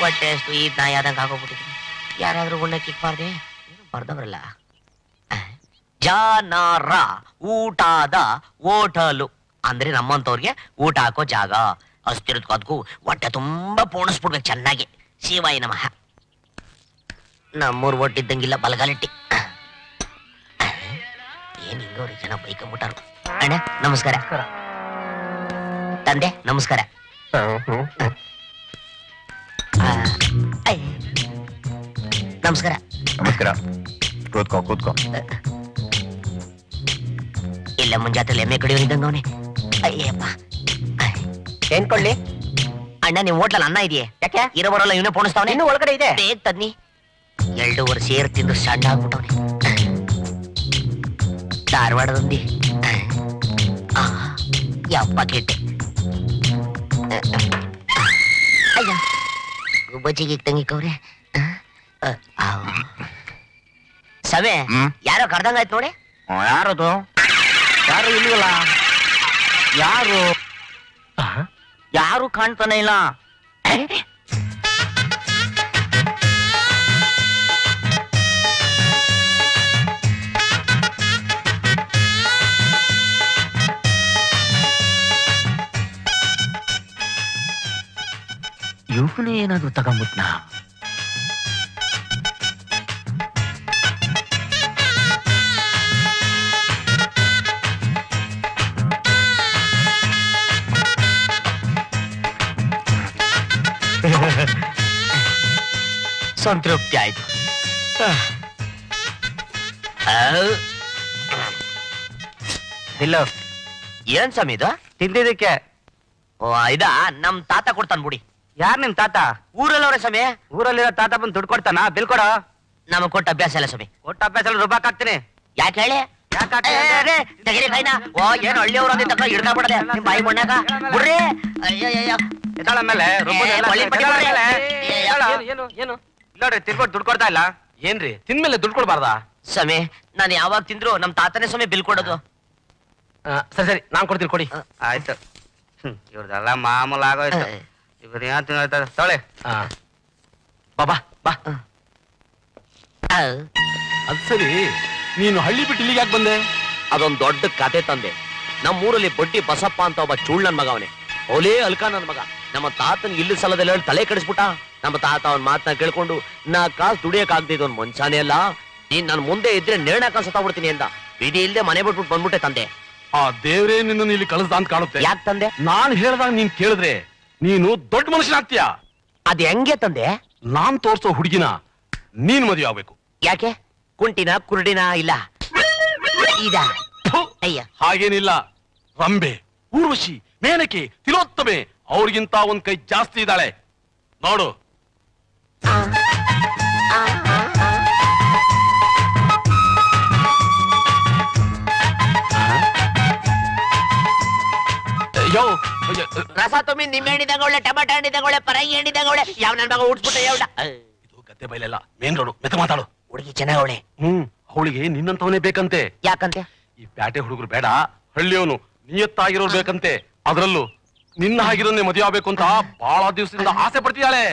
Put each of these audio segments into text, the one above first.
ಹೊಟ್ಟೆ ಅಷ್ಟು ಈ ನಾಯಿ ಆದಂಗೆ ಆಗೋಗ್ಬಿಟ್ಟಿದ್ದೀನಿ. ಯಾರಾದ್ರೂ ಗುಂಡ ಕಿಕ್ಬಾರ್ದೆ ಏನು ಬರ್ದವ್ರಲ್ಲ. ಜಾನಾರ ಊಟದ ಹೋಟಲು ಅಂದ್ರೆ ನಮ್ಮಂತವ್ರಿಗೆ ಊಟ ಹಾಕೋ ಜಾಗ. ಅಷ್ಟಿರೋದ್ಕೂ ಹೊಟ್ಟೆ ತುಂಬಾ ಪೋಣಿಸ್ಬಿಡ್ಬೇಕು ಚೆನ್ನಾಗಿ. ಶಿವಾಯ ನಮಃ. ನಮ್ಮೂರ್ ಒಟ್ಟಿದ್ದಂಗಿಲ್ಲ ಬಲಗಾಲಿಟ್ಟಿ. ಏನ್ ಹಿಂಗವ್ರಿ ಜನ ಬೈಕೊಂಬಿಟ್ಟಾರು. ಅಣ್ಣ ನಮಸ್ಕಾರ. ತಂದೆ ನಮಸ್ಕಾರ. ನಮಸ್ಕಾರ. ನಮಸ್ಕಾರ. ಕೂತ್ಕೋ ಕೂತ್ಕೋ. ಇಲ್ಲ ಮುಂಜಾತ್ರೆ ಎಮ್ಮೆ ಕಡಿಯೋರಿದ್ದಂಗ ಅವನೇ. ಅಯ್ಯಪ್ಪ ಏನ್ ಕೊಳ್ಳಿ ಅಣ್ಣ, ನಿಮ್ ಹೋಟ್ಲಲ್ಲಿ ಅನ್ನ ಇದೆಯೇ? ಯಾಕೆ ಇರೋ ಬರೋಲ್ಲ ಇವನೇ ಪೋಣಿಸ್ತಾವನೆ. ಇನ್ನು ಒಳಗಡೆ ಇದೆ, ಬೇಗ ತನ್ನಿ. 2 ವರ್ಷ ಸೇರ್ ತಿಂದು ಸಣ್ಣ ಆಗ್ಬಿಟ್ಟವನೆ. ಧಾರವಾಡದೊಂದಿ ಯಪ್ಪ ಕೆಟ್ಟೆ. ಅಯ್ಯ ಗುಬ್ಬಚ್ಚಿಗೆ ತಂಗಿಕವ್ರೆ. ಸವೆ ಯಾರೋ ಕರ್ದಂಗಾಯ್ತು ನೋಡಿ. ಯಾರದು? ಯಾರು ಇಲ್ವಲ್ಲ? ಯಾರು ಯಾರು ಕಾಣ್ತಾನೆ ಇಲ್ಲ. ಇವನೇ ಏನಾದ್ರು ತಗೊಂಬಿಟ್ನಾ? ಸಂತೃಪ್ತಿ ಆಯ್ತು. ಇಲ್ಲ ಏನ್ ಸ್ವಾಮಿ ಇದು? ತಿಂದಿದ್ದಕ್ಕೆ. ಓ ಇದಾ ನಮ್ ತಾತ ಕೊಡ್ತಾನ ಬಿಡಿ. ಯಾರ್ ನಿಮ್ ತಾತ? ಊರಲ್ಲವ್ರೆ ಸ್ವಾಮಿ. ಊರಲ್ಲಿರೋ ತಾತ ಬಂದು ದುಡ್ಡು ಕೊಡ್ತಾನ? ಬಿಲ್ ಕೊಡ. ನಮಗ್ ಕೊಟ್ಟ ಅಭ್ಯಾಸ ಇಲ್ಲ ಸ್ವಾಮಿ. ಕೊಟ್ಟ ಅಭ್ಯಾಸ ರೂಪಾಯಿ ಹಾಕ್ತೀನಿ. ಯಾಕೆ ಹೇಳಿ? ತೆಗಿರಿ ಕೈನ. ಓ ಏನು ಹಳ್ಳಿಯವ್ರ ಹಿಡ್ಕೊಂಡ್ಬಿಡದೆ ನಿಮ್ ಬಾಯಿ ಮಣ್ಣಾಗ ಬಿಡ್ರಿ. ನೋಡ್ರಿ ತಿನ್ಕೊಟ್ಟು ದುಡ್ಡು ಕೊಡ್ತಾ ಇಲ್ಲ. ಏನ್ರಿ ತಿಂದ್ಮೇಲೆ ದುಡ್ಡು ಕೊಡ್ಬಾರ್ದಾ? ಸ್ವಾಮಿ ನಾನು ಯಾವಾಗ ತಿಂದ್ರು ನಮ್ ತಾತನೇ ಸ್ವಾಮಿ ಬಿಲ್ ಕೊಡೋದು. ಸರಿ ಸರಿ ನಾನ್ ಕೊಡ್ತೀನಿ, ಕೊಡಿ. ಆಯ್ತು, ಇವ್ರದೆಲ್ಲ ಮಾಮೂಲ್ ಆಗೋಯ್ತು. ಇವ್ರ ಏನ್ ತಿಂತ ತೊಳೆ. ಬಾಬಾ ಬಾ. ಅದ್ ಸರಿ, ನೀನು ಹಳ್ಳಿ ಬಿಟ್ಟು ಇಲ್ಲಿಗೆ ಯಾಕೆ ಬಂದೆ? ಅದೊಂದ್ ದೊಡ್ಡ ಕತೆ ತಂದೆ. ನಮ್ಮೂರಲ್ಲಿ ಬಡ್ಡಿ ಬಸಪ್ಪ ಅಂತ ಒಬ್ಬ ಚೂಳ್ ನನ್ ಮಗ ಅವನೇ. ಅವಲೇ ಅಲ್ಕ ನನ್ ಮಗ. ನಮ್ಮ ತಾತನ್ ಇಲ್ಲಿ ಸಲದಲ್ಲಿ ಹೇಳಿ ತಲೆ ಕೆಡಿಸ್ಬಿಟ್ಟ. ನಮ್ಮ ತಾತ ಅವನ್ ಮಾತನ್ನ ಕೇಳ್ಕೊಂಡು ನಾ ಕಾಸು ದುಡಿಯಕ್ ಆಗದಿದ್ ಒಂದ್ ಮಂಚಾನೆ ಅಲ್ಲ. ನೀನ್ ನನ್ ಮುಂದೆ ಇದ್ರೆ ನೇಣ ಕಾಸು ತಗೊಡ್ತೀನಿ ಅಂತ ವಿಧಿ ಇಲ್ದೆ ಮನೆ ಬಿಟ್ಬಿಟ್ಟು ಬಂದ್ಬಿಟ್ಟೆ ತಂದೆ. ಆ ದೇವ್ರೇ ನಿನ್ನ ಇಲ್ಲಿ ಕಳಿಸ್ದ ಅಂತ ಕಾಣುತ್ತೆ. ಯಾಕೆ ತಂದೆ? ನಾನ್ ಹೇಳ್ದಾಗ ನೀನ್ ಕೇಳಿದ್ರೆ ನೀನು ದೊಡ್ಡ ಮನುಷ್ಯನಾಗ್ತೀಯ. ಅದ್ ಹೆಂಗೆ ತಂದೆ? ನಾನ್ ತೋರ್ಸೋ ಹುಡುಗಿನ ನೀನ್ ಮದುವೆ ಆಗ್ಬೇಕು. ಯಾಕೆ? ಕುಂಟಿನ ಕುರುಡಿನ ಇಲ್ಲ ಇದ? ಅಯ್ಯ ಹಾಗೇನಿಲ್ಲ. ರಂಬೆ, ಊರ್ವಶಿ, ಮೇನಕೆ, ತಿಲೋತ್ತಮೆ ಅವ್ರಿಗಿಂತ ಒಂದ್ ಕೈ ಜಾಸ್ತಿ ಇದ್ದಾಳೆ ನೋಡು. ಯೋ ರಸ ತುಂಬಿ ನಿಮ್ಮೆ ಹಣ್ಣಿದಂಗ ಒಳ್ಳೆ, ಟಮಾಟ ಹಣ್ಣಿದಂಗ ಒಳ್ಳೆ, ಪರಂಗಿ ಹಣ್ಣಿದಂಗ ಒಳ್ಳೆ. ಯಾವ ನನ್ ಮಗ ಉಡ್ಸ್ಬಿಟ್ಟೆ ಯಾವ್ಡ? ಇದು ಗದ್ದೆ ಬೈಲೆಲ್ಲ, ಮೇನ್ ರೋಡು. ಮೆತ್ತ ಮಾತಾಡು. ಹುಡುಗಿ ಚೆನ್ನಾಗವಳೆ. ಅವಳಿಗೆ ನಿನ್ನಂತವನೇ ಬೇಕಂತೆ. ಯಾಕಂತೆ? ಈ ಪ್ಯಾಟೆ ಹುಡುಗರು ಬೇಡ, ಹಳ್ಳಿಯವನು ನಿಯತ್ತಾಗಿರೋರು ಬೇಕಂತೆ. ಅದ್ರಲ್ಲೂ ನಿನ್ನ ಹಾಗಿರೋನ್ನೇ ಮದುವೆ ಆಗ್ಬೇಕು ಅಂತ ಬಹಳ ದಿವಸದಿಂದ ಆಸೆ ಪಡ್ತಿದ್ದಾಳೆ.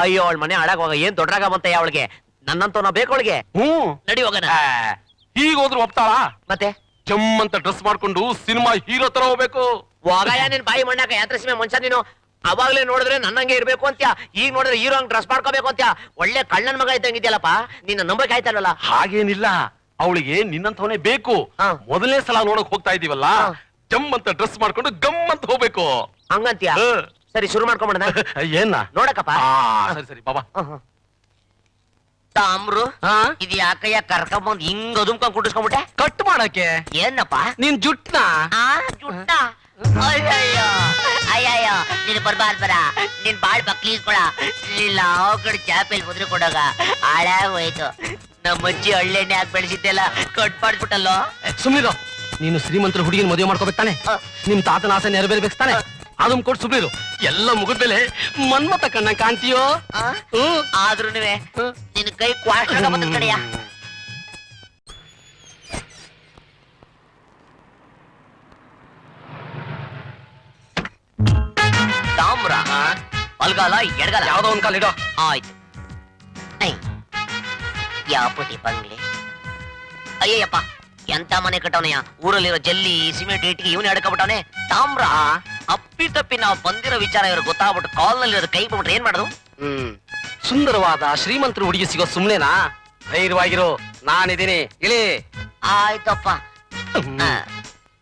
ಅಯ್ಯೋ ಅವಳ ಮನೆ ಹಾಳಾಗುವಾಗ ಏನ್ ದೊಡ್ಡರಾಗ ಬಂತೆ ಅವಳಿಗೆ. ನನ್ನಂತವನ ಬೇಕು ಅವಳಿಗೆ. ನಡಿ ಹೋಗೋಣ. ಈಗ ಹೋದ್ರು ಒಪ್ತಾಳ? ಮತ್ತೆ ಜಮ್ಮಂತ ಡ್ರೆಸ್ ಮಾಡ್ಕೊಂಡು ಸಿನಿಮಾ ಹೀರೋ ತರ ಹೋಗ್ಬೇಕು. ಹೋಗಯ್ಯ ನಿನ್ ಬಾಯಿ ಮಣ್ಣಾಕ ಯಾತ್ರಿಸಿಮೆ ಮನುಷ್ಯ ನೀನು. ಅವಾಗ್ಲೇ ನೋಡಿದ್ರೆ ನನ್ನಂಗೆ ಇರ್ಬೇಕು ಅಂತ್ಯ, ಈಗ ನೋಡಿದ್ರೆ ಹೀರೋ ಹಂಗ್ ಡ್ರೆಸ್ ಮಾಡ್ಕೋಬೇಕು ಅಂತ್ಯ. ಒಳ್ಳೆ ಕಳ್ಳನ್ ಮಗ ಇದ್ದಂಗಿದ್ಯಲ್ಲಪ್ಪ. ನಿನ್ನ ನಂಬಕ್ಕೆ ಆಯ್ತಲ್ಲ. ಹಾಗೇನಿಲ್ಲ, ಅವಳಿಗೆ ನಿನ್ನಂತವನೇ ಬೇಕು. ಮೊದಲನೇ ಸಲ ನೋಡಕ್ ಹೋಗ್ತಾ ಇದೀವಲ್ಲ, ಜಮ್ಮಂತ ಡ್ರೆಸ್ ಮಾಡ್ಕೊಂಡು ಗಮ್ಮಂತ ಹೋಗ್ಬೇಕು. ಹಂಗಂತ್ಯ? ಸರಿ ಶುರು ಮಾಡ್ಕೊಂಬಿಡ. ಏನ ನೋಡಕಪ್ಪ. ಸರಿ ಸರಿ ಬಾಬಾ. ತಾಮ್ರು ಇದು ಯಾಕಯ್ಯ ಕರ್ಕೊಂಬಂದ್ ಹಿಂಗ್ ಅದುಮ್ಕೊಂಡ್ ಕುಡಿಸ್ಕೊಂಡ್ಬಿಟ್ಟೆ? ಕಟ್ ಮಾಡಕ್ಕೆ. ಏನಪ್ಪ ನಿನ್ ಜುಟ್ನ? ಜುಟ್ಟ? ಅಯ್ಯಯ್ಯೋ ಅಯ್ಯಯ್ಯೋ ನೀನು ಬರ್ಬಾರ್ದು ಬರ. ನೀನ್ ಬಾಳ್ ಬಕ್ಲೀಸ್ಕೊಳ. ಇಲ್ಲ ಆ ಕಡೆ ಚಾಪೆಲ್ ಮುದ್ರೆ ಕೊಡೋಗ ಹಾಳಾಗೋಯ್ತು. ನಮ್ಮಜ್ಜಿ ಹಳ್ಳೆಣ್ಣೆ ಹಾಕಿ ಬೆಳೆಸಿದ್ದೆಲ್ಲ ಕಟ್ ಮಾಡ್ಬಿಟ್ಟಲ್ಲೋ. ಸುಮ್ನಿರು. ನೀನು ಶ್ರೀಮಂತರ ಹುಡುಗಿನ ಮದುವೆ ಮಾಡ್ಕೋಬೇಕು ತಾನೆ? ನಿಮ್ ತಾತನ ಆಸೆ ನೆರವೇರ್ಬೇಕು ತಾನೆ? ಅದನ್ನ ಕೊಟ್ಟು ಸುಮ್ನಿರು. ಎಲ್ಲ ಮುಗಿದ್ಮೇಲೆ ಮನ್ಮತ ಕಣ್ಣ ಕಾಣ್ತೀಯೋ. ಆದ್ರೂ ನಿನ್ ಕೈ ಕ್ವಾಸ್ಟ್ ಕಡೆಯ. ತಾಮ್ರ ಬಲ್ಗಾಲ ಎಡಗಾಲ ಯಾವ್ದೋ ಒಂದ್ ಕಾಲ್ ಇಡೋ. ಆಯ್ತು. ಯಾಪುಟಿ ಬಂಗ್ಲೆ. ಅಯ್ಯಯ್ಯಪ್ಪ, ಎಂತ ಮನೆ ಕಟ್ಟವನಯ್ಯ. ಊರಲ್ಲಿರೋ ಜಲ್ಲಿ ಸಿಮೆಂಟ್ ಇಟ್ಟಿಗೆ ಇವನೇ ಅಡ್ಕೊಬಿಟ್ಟವನೆ. ತಾಮ್ರ ಅಪ್ಪಿ ತಪ್ಪಿ ನಾವು ಬಂದಿರೋ ವಿಚಾರ ಇವ್ರು ಗೊತ್ತಾಗ್ಬಿಟ್ಟು ಕಾಲ್ನಲ್ಲಿರೋ ಕೈ ಬಿಟ್ಬಿಟ್ರೆ ಏನ್ ಮಾಡೋದು? ಸುಂದರವಾದ ಶ್ರೀಮಂತರು ಹುಡುಗಿ ಸಿಗೋ ಸುಮ್ನೆನಾ? ಧೈರ್ಯವಾಗಿರೋ, ನಾನಿದ್ದೀನಿ, ಇಳಿ. ಆಯ್ತಪ್ಪ.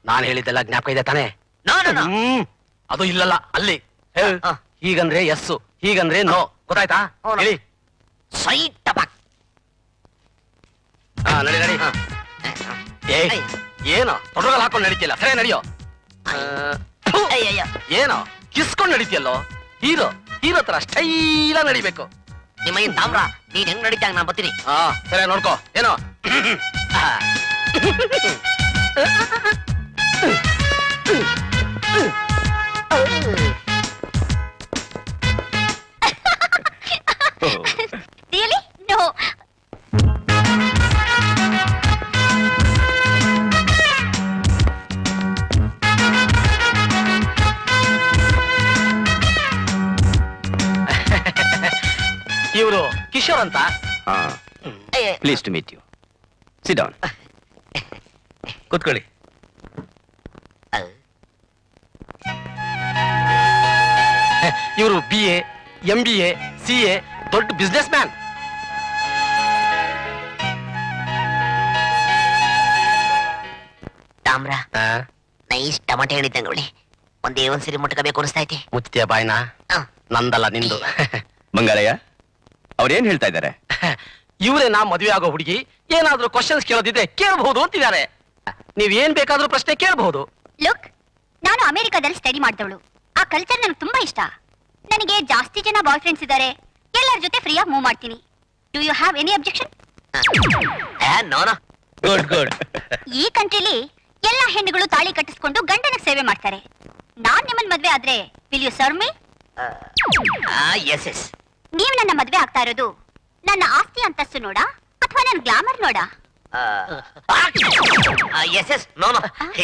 ನಾನ್ ಹೇಳಿದ್ದೆಲ್ಲ ಜ್ಞಾಪಕ ಇದೆ ತಾನೇ? ನಾನು ಅದು ಇಲ್ಲಲ್ಲ, ಅಲ್ಲಿ. ಹೀಗಂದ್ರೆ ಎಸ್, ಹೀಗಂದ್ರೆ ನೋ, ಗೊತ್ತಾಯ್ತಾ? ಹೌದು. ಹೇಳಿ. ಸೈಟ್ ನಡಿ ನಡಿ. ಏ, ಏನೋ ತೊಡಗಲ್ ಹಾಕೊಂಡು ನಡೀತಿಲ್ಲ, ಸರಿ ನಡಿಯೋ. ಏನೋ ಕಿಸ್ಕೊಂಡ್ ನಡೀತಿಯಲ್ಲೋ? ಹೀರೋ ಹೀರೋ ತರ ಸ್ಟೈಲ ನಡಿಬೇಕು. ನಿಮ್ಮ ಈ ತಾಮ್ರ ನೀನ್ ಹೆಂಗ್ ನಡೀತಾಗ ನಾನ್ ಬರ್ತೀನಿ. ಸರಿ ನೋಡ್ಕೋ. ಏನೋ Really? No. ಇವರು ಕಿಶೋರ್ ಅಂತ. Please to meet you. Sit down. ಕೂತ್ಕೊಳ್ಳಿ. ಇವರು BA, MBA, CA, ದೊಡ್ಡ ಬಿಸ್ನೆಸ್ ಮ್ಯಾನ್. ತಾಮ್ರ ನೈಸ್ ಟಮಾಟೆ ಹೇಳಿದ್ದಂಗೆ ಒಳ್ಳೆ ಒಂದೇ ಒಂದ್ಸರಿ ಮುಟ್ಕಬೇಕು ಅನಿಸ್ತೈತಿ. ಮುಚ್ತಿಯ ಬಾಯ್ನ? ನಂದಲ್ಲ, ನಿಂದು. ಬಂಗಾರಯ್ಯ, ಅವ್ರೇನ್ ಹೇಳ್ತಾ ಇದ್ದಾರೆ? ಇವರೇ ನಾ ಮದುವೆ ಆಗೋ ಹುಡುಗಿ, ಏನಾದ್ರೂ ಕ್ವಶನ್ಸ್ ಕೇಳೋದಿದ್ರೆ ಕೇಳಬಹುದು ಅಂತಿದ್ದಾರೆ. ನೀವ್ ಏನ್ ಬೇಕಾದ್ರೂ ಪ್ರಶ್ನೆ ಕೇಳಬಹುದು. ಲುಕ್, ನಾನು ಅಮೆರಿಕಾದಲ್ಲಿ ಸ್ಟಡಿ ಮಾಡಿದವಳು. ಆ ಕಲ್ಚರ್ ನನಗೆ ತುಂಬಾ ಇಷ್ಟ. ನನಗೆ ಜಾಸ್ತಿ ಜನ ಬಾಯ್ ಫ್ರೆಂಡ್ಸ್ ಇದ್ದಾರೆ. ಎಲ್ಲರ ಜೊತೆ ಫ್ರೀಯಾಗಿ ಮೂವ್ ಮಾಡ್ತೀನಿ. Do you have any objection? ನೋನಾ. Good good. ಈ ಕಂಟ್ರಿಲಿ ಎಲ್ಲ ಹೆಣ್ಣುಗಳು ತಾಳಿ ಕಟ್ಟಿಸ್ಕೊಂಡು ಗಂಡನ ಸೇವೆ ಮಾಡ್ತಾರೆ. ನಾನ್ ನಿಮ್ಮನ್ ಮದ್ವೆ ಆದ್ರೆ will you serve me? Yes yes. ನೀವು ನನ್ನ ಮದ್ವೆ ಆಗ್ತಾ ಇರೋದು ನನ್ನ ಆಸ್ತಿ ಅಂತಸ್ತು ನೋಡಾ ಅಥವಾ ನನ್ನ ಗ್ಲಾಮರ್ ನೋಡಾ? Yes yes no no.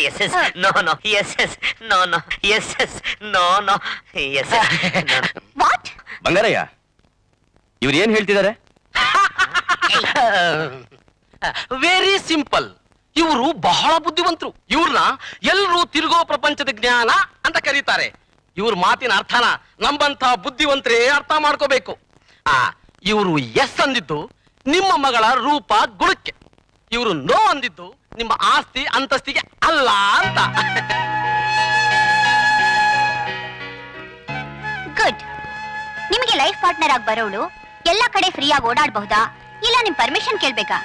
Yes yes no no. Yes yes no no. Yes yes no no. Yes yes. What? Bangarayya, ಇವ್ರು ಏನ್ ಹೇಳ್ತಿದ್ದಾರೆ? Very simple. ಇವರು ಬಹಳ ಬುದ್ಧಿವಂತರು. ಇವ್ರನ್ನ ಎಲ್ರೂ ತಿರುಗೋ ಪ್ರಪಂಚದ ಜ್ಞಾನ ಅಂತ ಕರೀತಾರೆ. ಇವ್ರ ಮಾತಿನ ಅರ್ಥನ ನಮ್ಮಂತ ಬುದ್ಧಿವಂತರೇ ಅರ್ಥ ಮಾಡ್ಕೋಬೇಕು. ಇವರು ಎಸ್ ಅಂದಿದ್ದು ನಿಮ್ಮ ಮಗಳ ರೂಪ ಗುಣಕ್ಕೆ, ಇವರು ನೋ ಅಂದಿದ್ದು ನಿಮ್ಮ ಆಸ್ತಿ ಅಂತಸ್ತಿಗೆ ಅಲ್ಲ ಅಂತ. ಗುಡ್. ನಿಮಗೆ ಲೈಫ್ ಪಾರ್ಟ್ನರ್ ಆಗಿ ಬರೋಳು ಎಲ್ಲಾ ಕಡೆ ಫ್ರೀಯಾಗಿ ಓಡಾಡಬಹುದಾ ಇಲ್ಲ ನಿಮ್ ಪರ್ಮಿಷನ್ ಕೇಳ್ಬೇಕಾ?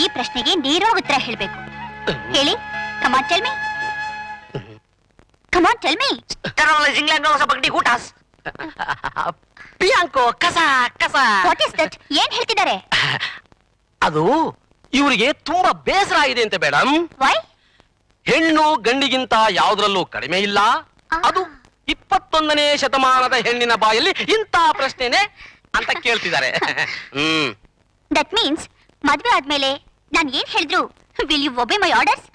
ಈ ಪ್ರಶ್ನೆಗೆ ನೇರವಾಗಿ ಉತ್ತರ ಹೇಳ್ಬೇಕು. ಹೇಳಿ. Come on tell me. Come on tell me. ಊಟಾಸ್ ಪಿಯಾಂಕೋ ಕಸ ಕಸ. What is that? ಏನ್ ಹೇಳ್ತಿದ್ದಾರೆ? ಅದು ಇವರಿಗೆ ತುಂಬಾ ಬೇಸರ ಆಗಿದೆ ಅಂತೆ ಮೇಡಮ್. ವೈ? ಹೆಣ್ಣು ಗಂಡಿಗಿಂತ ಯಾವುದ್ರಲ್ಲೂ ಕಡಿಮೆ ಇಲ್ಲ. ಅದು 21ನೇ ಶತಮಾನದ ಹೆಣ್ಣಿನ ಬಾಯಲ್ಲಿ ಇಂಥ ಪ್ರಶ್ನೆನೆ ಅಂತ ಕೇಳ್ತಿದ್ದಾರೆ. ದಟ್ ಮೀನ್ಸ್ ಮದ್ವೆ ಆದ್ಮೇಲೆ ನಾನ್ ಏನ್ ಹೇಳಿದ್ರು will you obey my orders?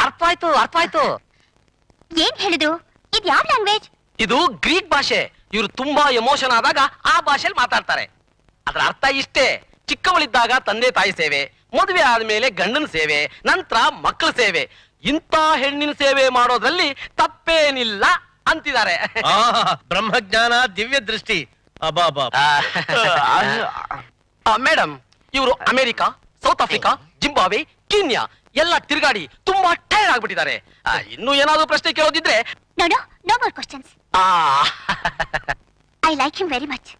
ಅರ್ಥ ಆಯ್ತು, ಅರ್ಥ ಆಯ್ತು. ಏನ್ ಹೇಳಿದ್ರು? ಇದ್ ಯಾವ ಲ್ಯಾಂಗ್ವೇಜ್? ಇದು ಗ್ರೀಕ್ ಭಾಷೆ. ಇವರು ತುಂಬಾ ಎಮೋಷನ್ ಆದಾಗ ಆ ಭಾಷೆಯಲ್ಲಿ ಮಾತಾಡ್ತಾರೆ. ಅದರ ಅರ್ಥ ಇಷ್ಟೇ: ಚಿಕ್ಕವಳಿದ್ದಾಗ ತಂದೆ ತಾಯಿ ಸೇವೆ, ಮದುವೆ ಆದ್ಮೇಲೆ ಗಂಡನ ಸೇವೆ, ನಂತರ ಮಕ್ಕಳ ಸೇವೆ. ಇಂಥ ಹೆಣ್ಣಿನ ಸೇವೆ ಮಾಡೋದ್ರಲ್ಲಿ ತಪ್ಪೇನಿಲ್ಲ ಅಂತಿದ್ದಾರೆ. ಬ್ರಹ್ಮಜ್ಞಾನ, ದಿವ್ಯ ದೃಷ್ಟಿ. ಮೇಡಮ್, ಇವರು America, south Africa, Zimbabwe, Kenya ಎಲ್ಲ ತಿರುಗಾಡಿ ತುಂಬಾ ಟೈರ್ಡ್ ಆಗ್ಬಿಟ್ಟಿದ್ದಾರೆ. ಇನ್ನು ಏನಾದ್ರು ಪ್ರಶ್ನೆ ಕೇಳೋದಿದ್ರೆ. No no, no more questions. I like him very much.